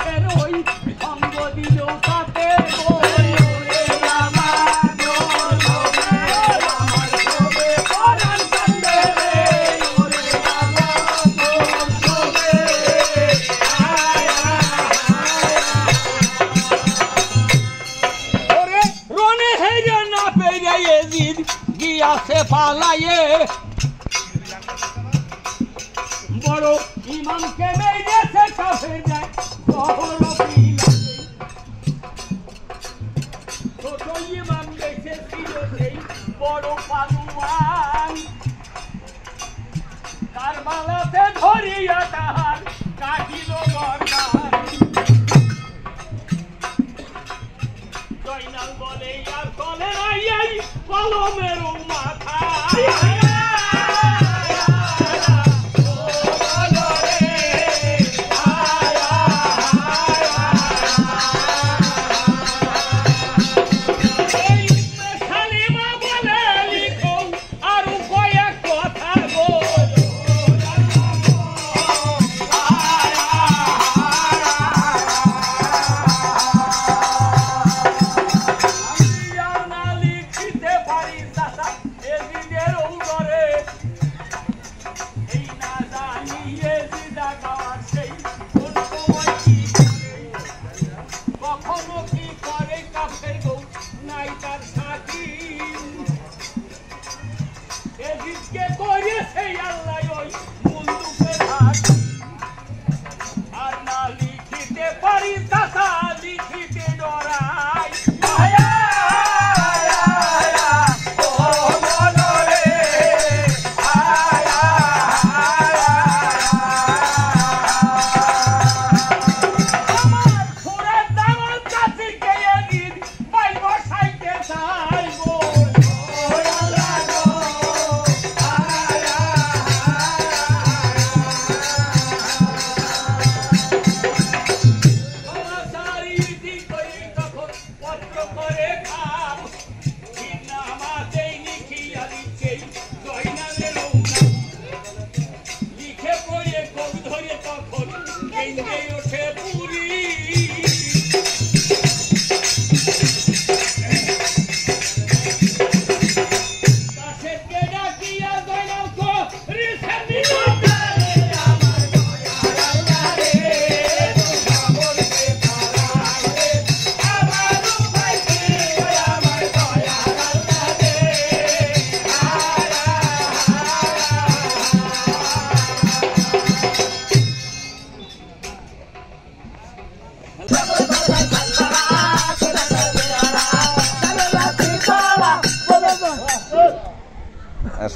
মানুষের ওই সঙ্গ দিলেও তাতে গিয়াছে পালাইয়ে বড় ইমামকে মেরেছে কাফের যায় ছোট ইমাম বেঁচে ছিল সেই বড় পালুয়ান কারবালাতে ধরিয়া তাহার কাটিল গর্দান জয়নাল বলে আর চলে নাই কলমের মাথা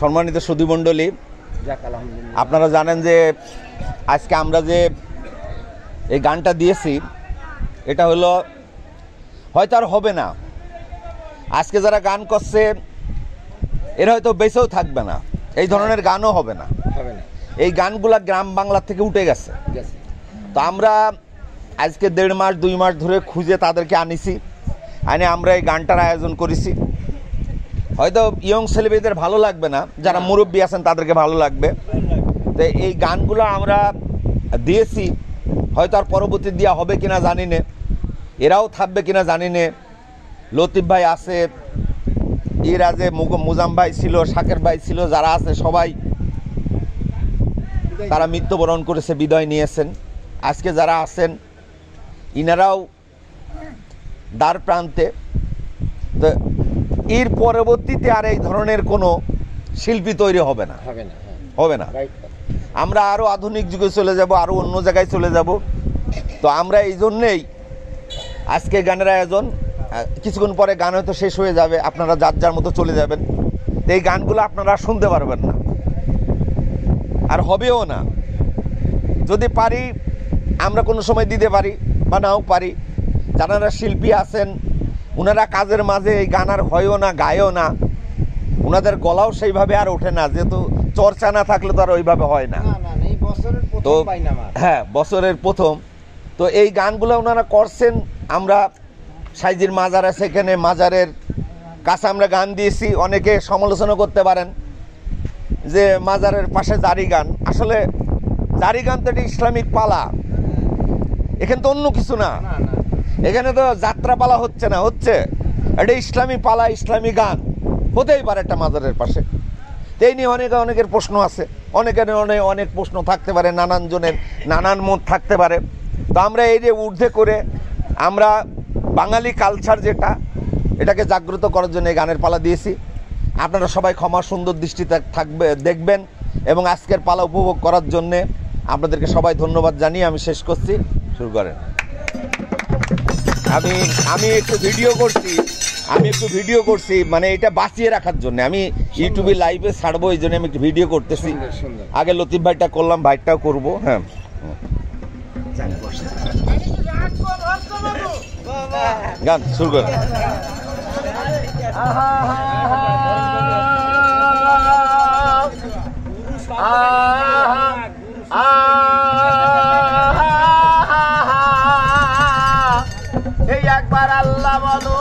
সম্মানিত সুধীমণ্ডলী, আপনারা জানেন যে আজকে আমরা যে এই গানটা দিয়েছি এটা হলো হয়তো আর হবে না। আজকে যারা গান করছে এরা হয়তো বেঁচেও থাকবে না, এই ধরনের গানও হবে না। এই গানগুলা গ্রাম বাংলা থেকে উঠে গেছে। তো আমরা আজকে 1.5 মাস 2 মাস ধরে খুঁজে তাদেরকে আনিছি, আনে আমরা এই গানটার আয়োজন করেছি। হয়তো ইয়ং ছেলেমেয়েদের ভালো লাগবে না, যারা মুরব্বী আছেন তাদেরকে ভালো লাগবে। তো এই গানগুলো আমরা দিয়েছি, হয়তো আর পরবর্তী দেওয়া হবে কিনা জানি না, এরাও থাকবে কিনা জানি না। লতিফ ভাই আছে, এরা যে মুজাম ভাই ছিল, শাকের ভাই ছিল, যারা আছে সবাই তারা মৃত্যুবরণ করেছে, বিদায় নিয়েছেন। আজকে যারা আছেন ইনারাও দ্বার প্রান্তে। তো এর পরবর্তীতে আর এই ধরনের কোনো শিল্পী তৈরি হবে না। আমরা আরও আধুনিক যুগে চলে যাব, আরও অন্য জায়গায় চলে যাব। তো আমরা এই জন্যেই আজকে গানের আয়োজন। কিছুক্ষণ পরে গান হয়তো শেষ হয়ে যাবে, আপনারা যার যার মতো চলে যাবেন। তো এই গানগুলো আপনারা শুনতে পারবেন না, আর হবেও না। যদি পারি আমরা কোনো সময় দিতে পারি বা নাও পারি। যারা শিল্পী আছেন ওনারা কাজের মাঝে এই গান আর হয়ও না, গায়ও না, ওনাদের গলাও সেইভাবে আর ওঠে না, যেহেতু চর্চা না থাকলে তো আর ওইভাবে হয় না। তো হ্যাঁ, বছরের প্রথম। তো এই গানগুলো ওনারা করছেন। আমরা সাইজির মাজার আছে, এখানে মাজারের কাছে আমরা গান দিয়েছি। অনেকে সমালোচনা করতে পারেন যে মাজারের পাশে জারি গান। আসলে জারি গান তো এটা ইসলামিক পালা, এখানে তো অন্য কিছু না, এখানে তো যাত্রা পালা হচ্ছে না, হচ্ছে এটা ইসলামী পালা, ইসলামী গান হতেই পারে একটা মাজারের পাশে। এই নিয়ে অনেকের প্রশ্ন আছে, অনেকের অনেক প্রশ্ন থাকতে পারে, নানান জনের নানান মত থাকতে পারে। তো আমরা এই যে ঊর্ধ্বে করে আমরা বাঙালি কালচার যেটা, এটাকে জাগ্রত করার জন্য এই গানের পালা দিয়েছি। আপনারা সবাই ক্ষমা সুন্দর দৃষ্টিতে থাকবে দেখবেন, এবং আজকের পালা উপভোগ করার জন্যে আপনাদেরকে সবাই ধন্যবাদ জানিয়ে আমি শেষ করছি। শুরু করেন। আমি একটু ভিডিও করছি, মানে এটা বাঁচিয়ে রাখার জন্য। আমি ইউটিউবে লাইভে ছাড়বো, এই জন্য আমি একটু ভিডিও করতেছি। আগে লতিফ ভাইটা করলাম, ভাইটাও করবো। হ্যাঁ, গান শুরু করেন। এই একবার আল্লাহ বলো,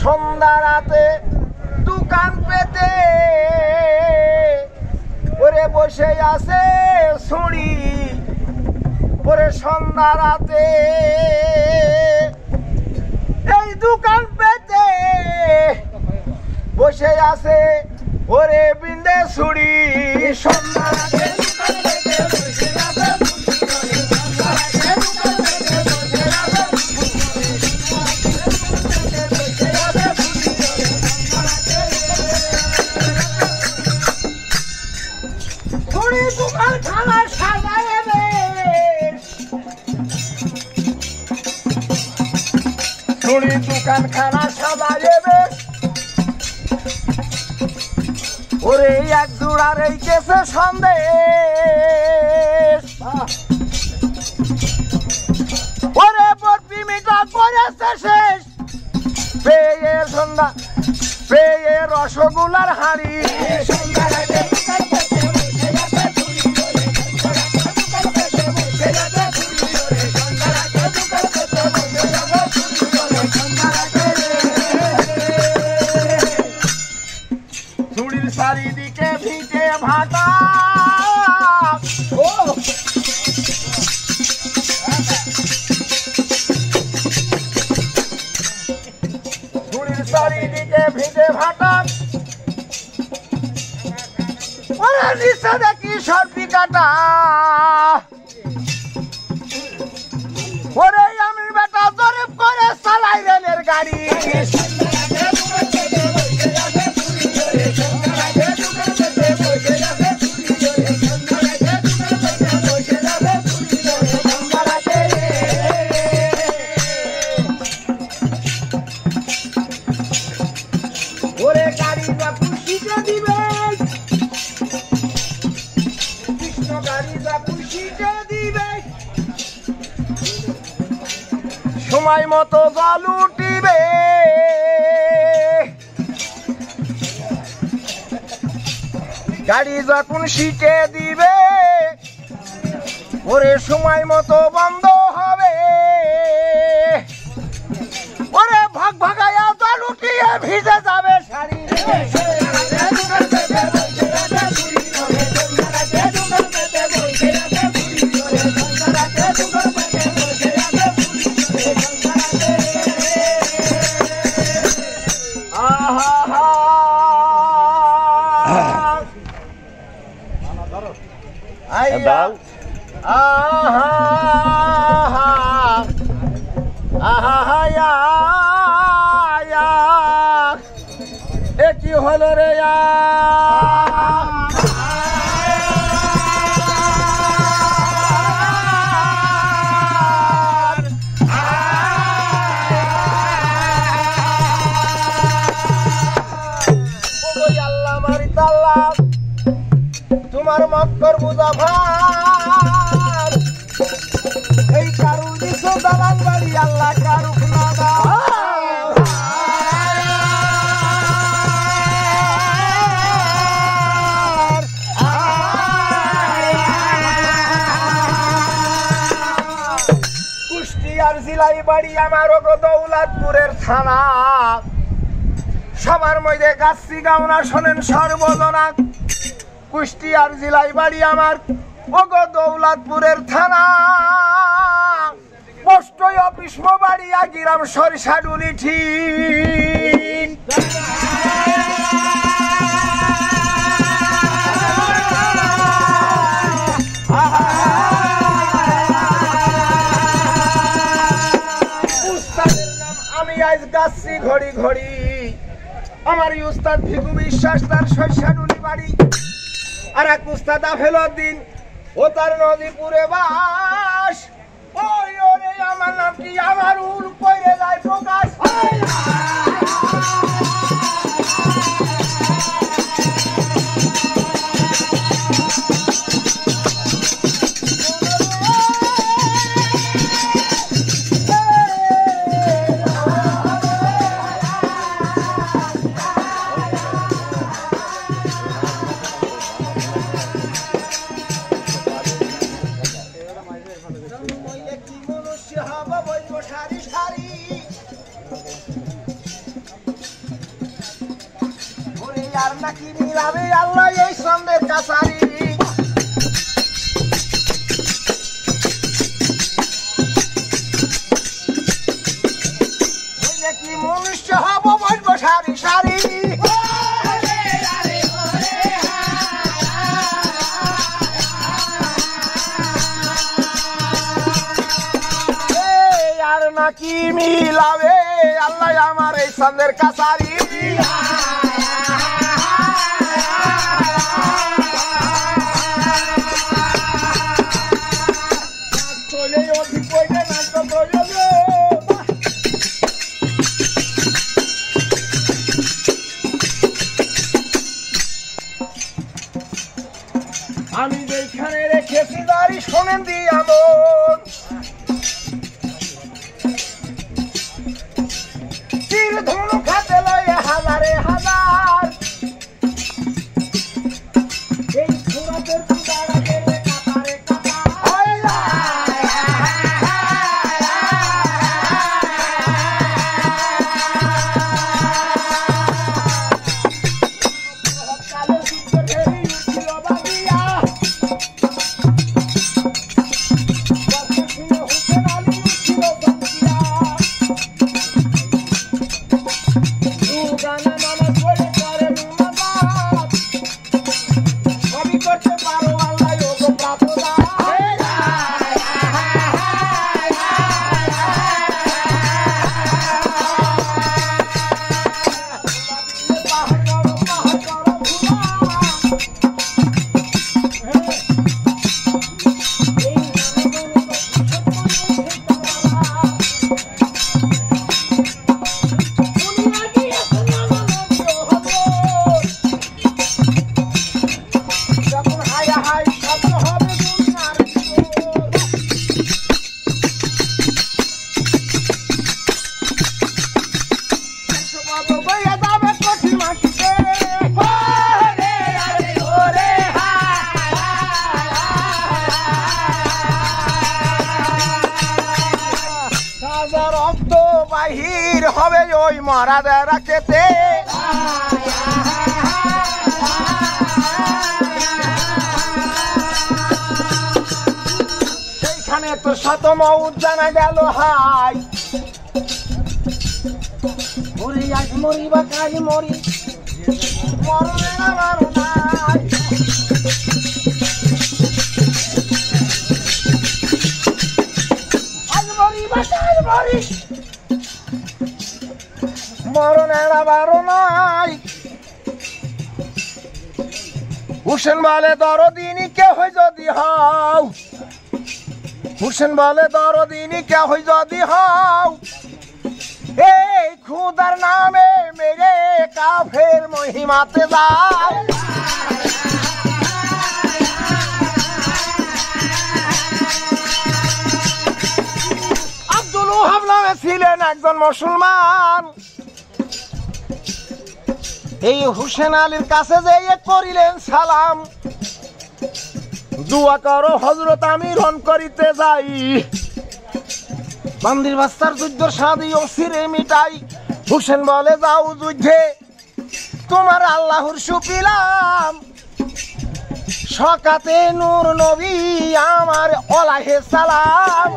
সন্ধ্যা রাতে দোকান পেতে ওরে বসে আছে ছুরি, ওরে সন্ধ্যা রাতে এই দোকান পেতে বসে আছে ওরে বিন্দে ছুরি, সন্ধ্যা রাতে দোকান খানা সাজাইবে, ওরে এক জোড়া রেখেছে সন্দেশ, ওরে বরফি মিঠা করেছে শেষ, পেয়ে সন্ধ্যা পেয়ে রসগোল্লার হাড়ি, চারিদিকে ভিটে ভাটা, চারিদিকে ভিটে ভাটা, ওরা নিচে দেখি সর্বি কাটা, ওরে আমি বেটা জরিপ করে চালাই রেলের গাড়ি, ওরে গাড়ি যা পুষিতে দিবে, কৃষ্ণ গাড়ি যা পুষিতে দিবে, সময় মতো জল উঠিবে, গাড়ি যখন শিটে দিবে, ওরে সময় মতো বন্ধ হবে, ওরে ভাগ ভাগাইয়া জল উঠিয়ে ভিজে যাবে শাড়ি, কি হলো রে, আল্লাহ মারি তাল্লা তোমার মক্কর মুজাফার, এই কারু দিছো দালান বাড়ি, আল্লাহ কারুক না দাও, কুষ্টিয়ার জেলায় বাড়ি আমার গো দৌলতপুরের থানা সবার মধ্যে গাছি গাওনা শোনেন সর্বজনা কুষ্টিয়ার জেলায় বাড়ি আমার ওগো দৌলতপুরের থানা পোস্ট অফিস বাড়ি গিরাম সরিষাডুলি ঠিক উস্তাদের নাম আমি আজ গাছি ঘড়ি ঘড়ি আমার উস্তাদ ভিগু বিশ্বাস তার সরিষাডুলি বাড়ি আর এক উস্তাদ আফেলউদ্দিন ও তার নদীপুরে বাস ওই ওরে আমার নাম কি আমার উল কইরে যায় প্রকাশ নাকি মিলাবে আল্লাহ এই সন্দের কাছারি নাকি মনুষ্য হব বসব সারি সারি আর নাকি মিলাবে আল্লাহ আমার এই সন্দের কাছারি আমি যেখানে রেখেছি দাঁড়ি শোনেন দি আমন তীর ধনু খাতে লয় হাজারে হাজার এই সুরতের দাঁড়া গেলে কাতারে বাহির হবে ওই মরাদের রাখতে সেইখানে তো শত মউত জানা গেল হাই মরি আজ মরি বা কাজ মরি মরণের আমার নাই আজ মরি বা কাজ মরি মরণের আবার নাই হুসেন বলে দরদিনী কে হই যদি হও হুসেন বলে দরদিনী কে হই যদি হও এই খুদার নামে মেরে কাফের মহিমাতে যাও আব্দুল ওহাব নামে ছিলেন একজন মুসলমান এই হুসেন আলীর কাছে যেয়ে করিলেন সালাম দোয়া করো হযরত আমি রণ করিতে যাই বান্দির বাস্তার যুদ্ধ সাদি অসিরে মিটাই হুসেন বলে যাও যুদ্ধে তোমার আল্লাহর সুপিলাম সকাতে নূর নবী আমার ওলাহে সালাম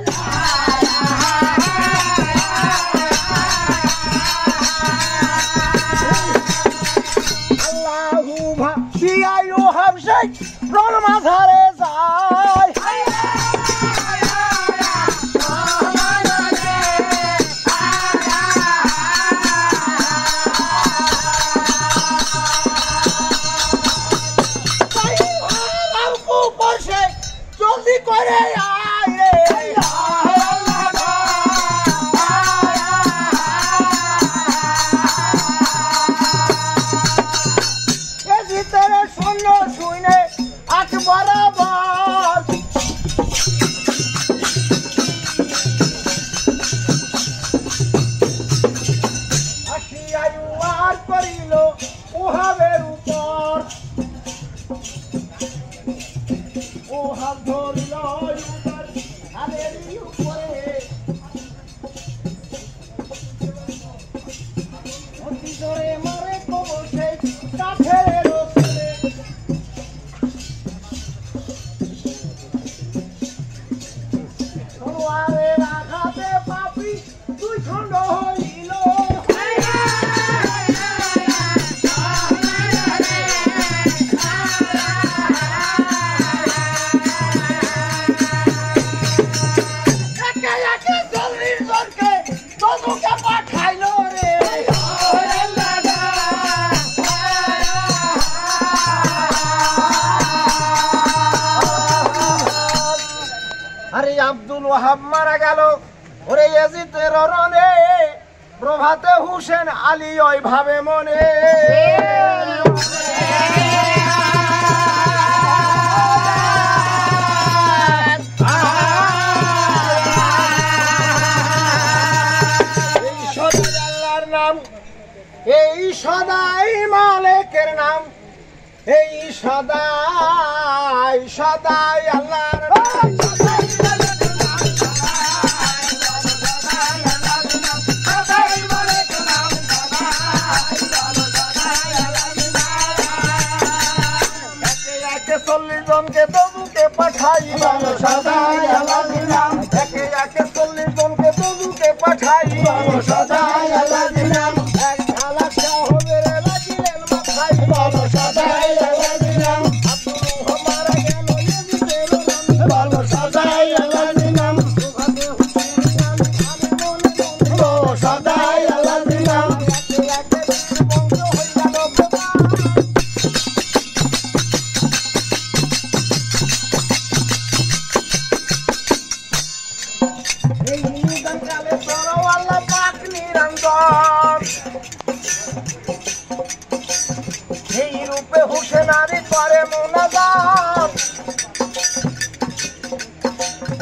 আল্লাহু ভাবিয়ায়ু হাবশে রণ মাঝারে যায় জলদি করে আয় রে এ ভিতরে শূন্য শুনে আট বরাবর আসিয়ায়ু আর করিল উহাবের উপর ও হাত ধরিল হালেরই উপরে অতি জোরে মারে কবসে কাঠের উপরে তলোয়ারের আঘাতে পাপি দুই খণ্ড হইল আরে আব্দুল ওয়াহাব মারা গেল ওরে ইয়াজিদের রণে প্রভাতে হুসেন আলী ওইভাবে মনে আল্লাহর নাম এই সদাই মালিকের নাম এই সদাই সদাই আল্লাহর নাম জনকে তবুকে পাঠাই ভালো সদাই আল্লাহর নাম একে একে 40 জনকে তবুকে পাঠাই ভালো সদাই আল্লাহর নাম এক ঢালা হবে রে লাগিলেন মাথায় ভালো সদাই আল্লাহর নাম আব্দুল ওহাব মারা গেল ইয়াজিদের রণে ভালো সদাই আল্লাহর নাম প্রভাতে হুসেন আলী আমি মনে ভালো সদাই আল্লাহর নাম একে একে বংশ হইয়া নববা এই রূপে হুসেন আলী করে মোনাজাত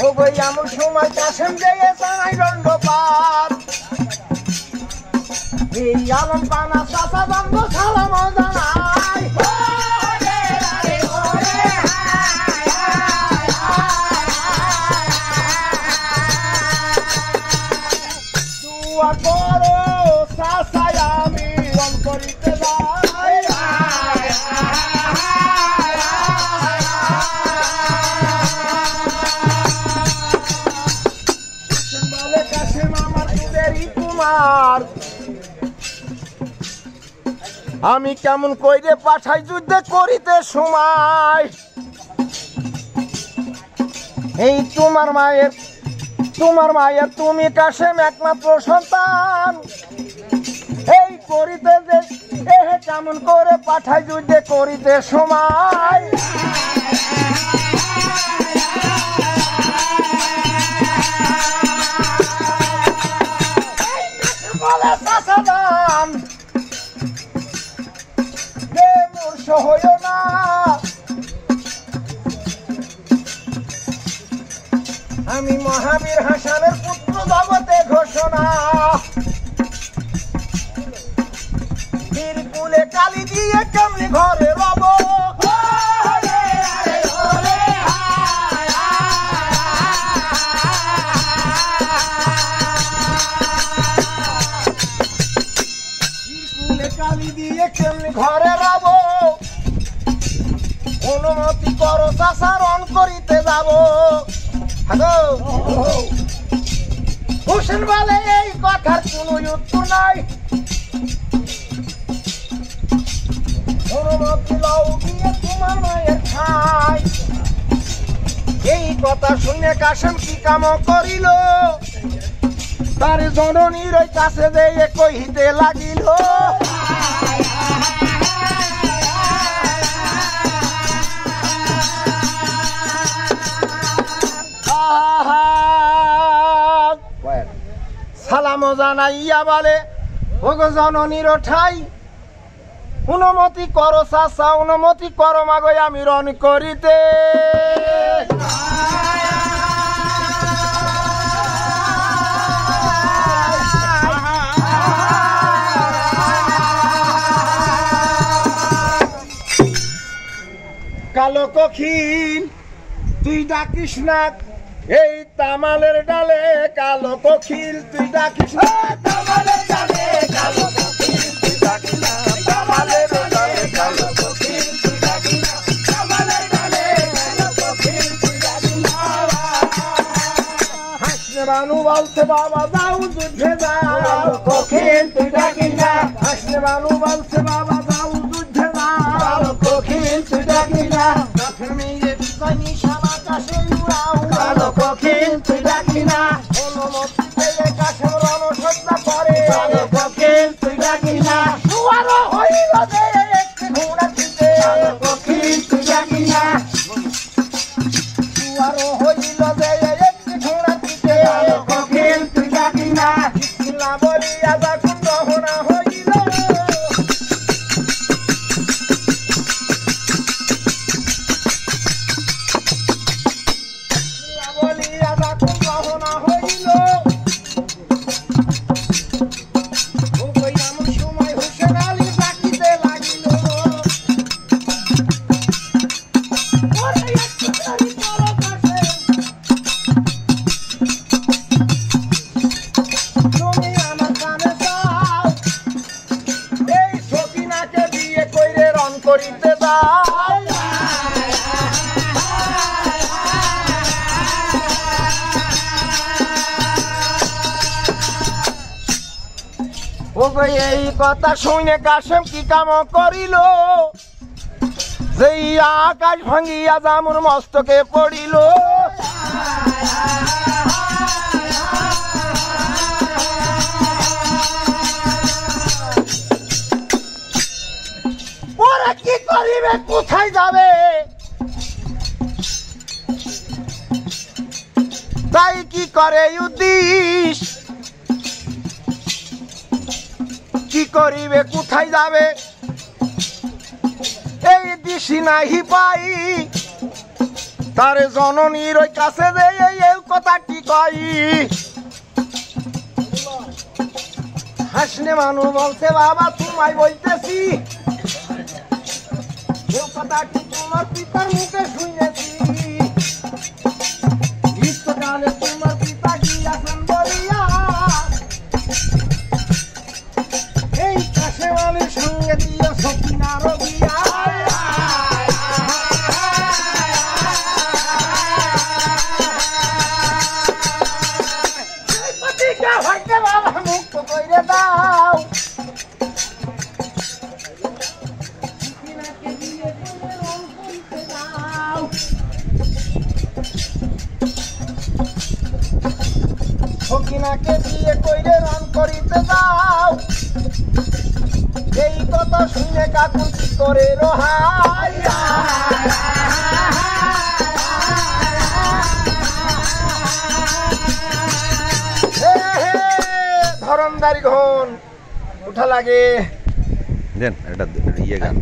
ও ভাই এমন সময় কাসেম যেয়ে জানাই দণ্ডপাত এই আলম পানা চাচা বান্ধব সালাম জানাই দুয়া করো চাচাই আমি রং করিতে যাই বলে কাসেম আমার দুধেরই কুমার আমি কেমন কইরে পাঠাই যুদ্ধে করিতে সময় এই তোমার মায়ের তুমি কাসেম একমাত্র সন্তান এই করিতে যে এহে কেমন করে পাঠাই যুদ্ধে করিতে সময় বলে চাচাদান রে মূর্ষ হইও না আমি মহাবীর হাসানের পুত্র জগতে ঘোষণা বীর কুলে কালি দিয়ে কেমনি ঘরে রব দিয়ে কেমনি ঘরে যাব অনুমতি করো চাচা রন করিতে যাব হ্যালো হোসেন বলে এই কথার কোনো উত্তর নাই অনুমতি লও দিয়ে তোমার মায়ের খাই এই কথা শুনে কাশেম কি কাম করিল তার জননীর ওই কাছে যেয়ে কহিতে লাগিল সালাম জানাইয়া বলে ওগো জননীর ঠাই অনুমতি করো চাচা অনুমতি করো মাগো আমি রন করিতে কালো কখিল তুই ডাকিস না এই তামালের ডালে কালো কখিল তুই ডাকিস না তামালের ডালে কালো কখিল তুই ডাকিস না তামালের ডালে কালো কখিল তুই ডাকিস না তামালের ডালে কালো কখিল তুই ডাকিস না হাসনে বানু বলছে বাবা যাও যুদ্ধে যাও কালো কখিল তুই ডাকিস না হাসনে বানু বলছে বাবা যাও যুদ্ধে যাও কালো কখিল তুই ডাকিস না কাফের মেয়ে বিজয় শালা কাশে উড়াও কালো কখিল তুই ডাকিস না অনুমতি পেয়ে কাশে রণসজ্জা করে কালো কখিল তুই ডাকিস না সুয়ারো হইল যে একটি ঘোড়া দিতে কালো কখিল তুই ডাকিস না সুয়ারো হইল যে একটি ঘোড়া দিতে কালো কখিল তুই ডাকিস না না বলিয়া যখন রহনা হইল বলিয়া যখন রহনা হইল ও কই এমন সময় হোসেন আলী ডাকিতে লাগিল ওরে একটু তারি করো কাছে তুমি আমার কানে চাও এই সকিনাকে বিয়ে কইরে রন করিতে দাও ওগো এই কথা শুনে কাশেম কি কাম করিল যেই আকাশ ভাঙ্গিয়া জামুর মস্তকে পড়িল ওরা কি করিবে কোথায় যাবে তাই কি করে উদ্দিশ কি করিবে কোথায় যাবে এই দিশি নাহি পাই তার জননীর ওই কাছে যে এই কথাটি কই হাসনে মানু বলছে বাবা তোমায় বলতেছি এই কথাটি তোমার পিতার মুখে শুনেছি গ্রীষ্মকালে তোমার পিতা গিয়াছেন বলিয়া এই কাশেওয়ালের সঙ্গে দিয়া সকিনার বিয়া হইতে বাবা মুক্ত কইরে দাও সকিনাকে দিয়ে রং করিতে দাও সকিনাকে দিয়ে কইরে রং করিতে দাও এই কথা শুনে কাকুন কি করে রোহাই ধরমদারি ঘন উঠা লাগে দেন এটা ইয়ে গান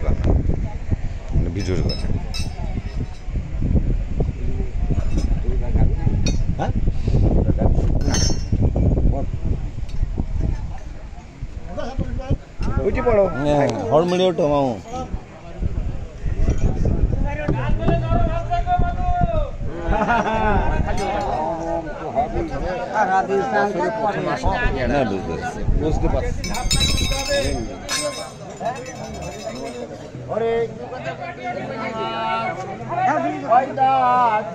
গান বিজুর গান উঠি পড়ো হরমুড়ি ওঠো মামু না বুঝতে পারছি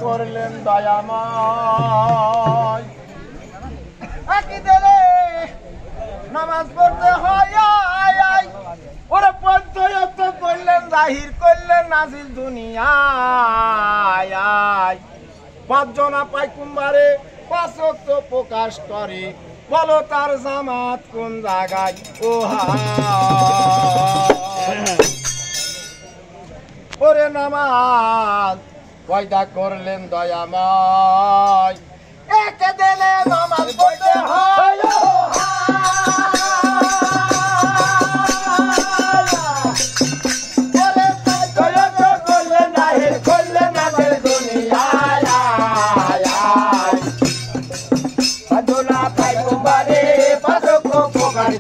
করলেন দয়াময় নামাজ পড়তে হয় ওরে পঞ্চয়ত করলেন জাহির করলেন নাজিল দুনিয়ায় পাঁচজনা পাইকুম্বারে পাঁচ ওয়াক্ত প্রকাশ করে বলো তার জামাত কোন জায়গায় ও ওরে নামাজ পয়দা করলেন দয়াময় একে দিলে নামাজ পড়তে হয়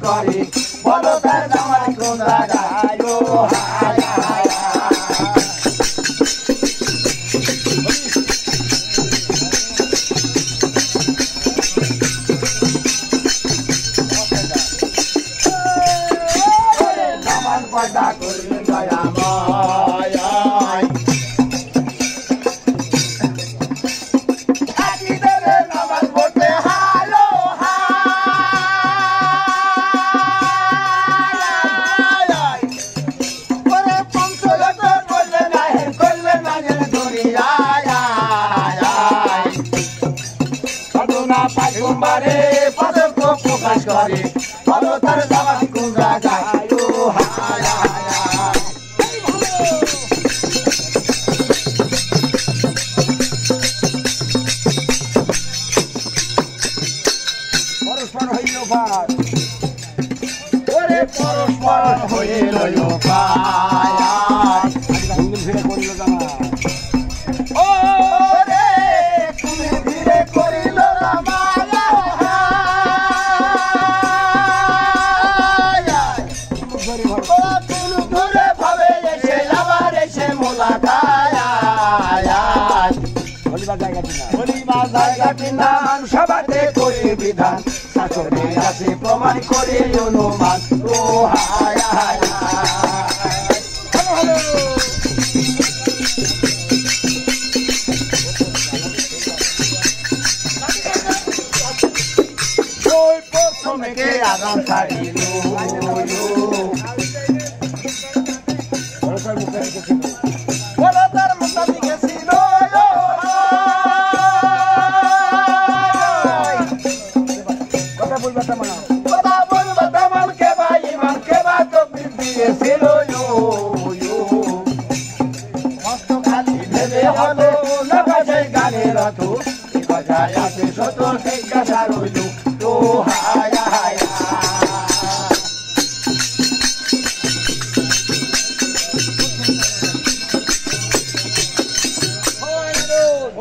করে বলো তার জামাত কোন জায়গায় ও নামাজ পয়দা করলেন দয়াময় নামাজ পড়তে হালো পাইকুম্বারে পাদক প্রকাশ করে বলো তার জামাত কোন জায়গায় ও পরস্পর হইল ভাই ওরে পরস্পর হইল ভাই ধীরে করিল জামাত সবাতে করে বিধান শাসনে আছে প্রমাণ করে অনুমান ও হায় হায় ওই প্রথমে কে আগাম ছাড়িল বলো তার মোতাবিক ছিল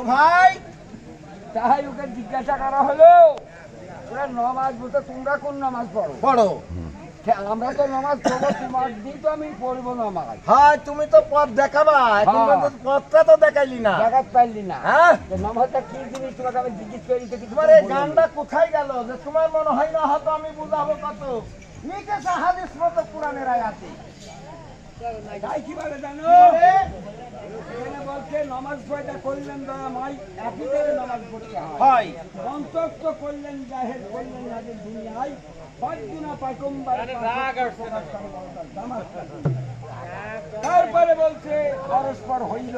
ভাই তাই ওকে জিজ্ঞাসা করা হলো ওরা নামাজ বলতে তোমরা কোন নামাজ পড়ো পড়ো আমরা তো নামাজ পড়বো তোমার দিন তো আমি পড়বো নামাজ হ্যাঁ তুমি তো পথ দেখাবা পথটা তো দেখাইলি না দেখাতে পারলি না হ্যাঁ নামাজটা কি জিনিস তোমাকে আমি জিজ্ঞেস করি তোমার এই গানটা কোথায় গেল যে তোমার মনে হয় না হয়তো আমি বুঝাবো কত নিকেশা হাদিস মতো কোরআনের আয়াতে তাই কিভাবে জানো এখানে বলছে নামাজ পয়দা করলেন দয়াময় একই করে নামাজ পড়তে হয় অন্তত করলেন জাহের করলেন নাজিল দুনিয়ায় পাঁচদিনা পাইকুম্বার তারপরে বলছে পরস্পর হইল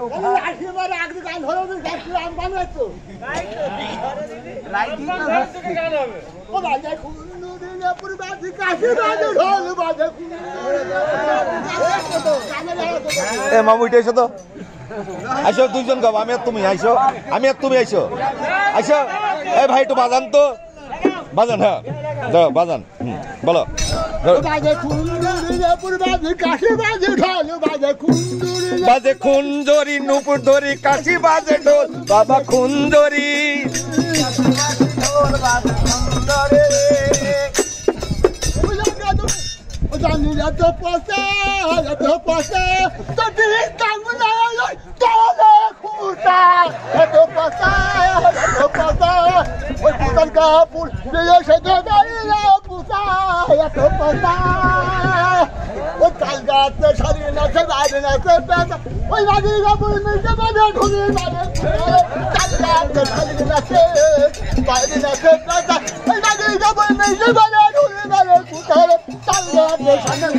মামু উঠে এসো তো আইসো দুইজন গাও আমি আর তুমি আইসো আইসো এই ভাই একটু বাজান তো বাজান হ্যাঁ দাও বাজান বলো বাজে খুঞ্জরি নুপুর ধরি কাশি বাজে ঢোল বাবা খুঞ্জরি পাতা ও কাল গাছে সারিয়ে নাচে বাইরে নাচে পেঁচা ওই বাড়ি যাবো মেয়েকে বাড়ি ঢুকে বাড়ি কাল গাছে সারিয়ে নাচে বাইরে নাচে পেঁচা ওই বাড়ি যাবো মেয়েকে বাড়ি ঢুকে বাড়ি কোথায় কাল গাছে সামনে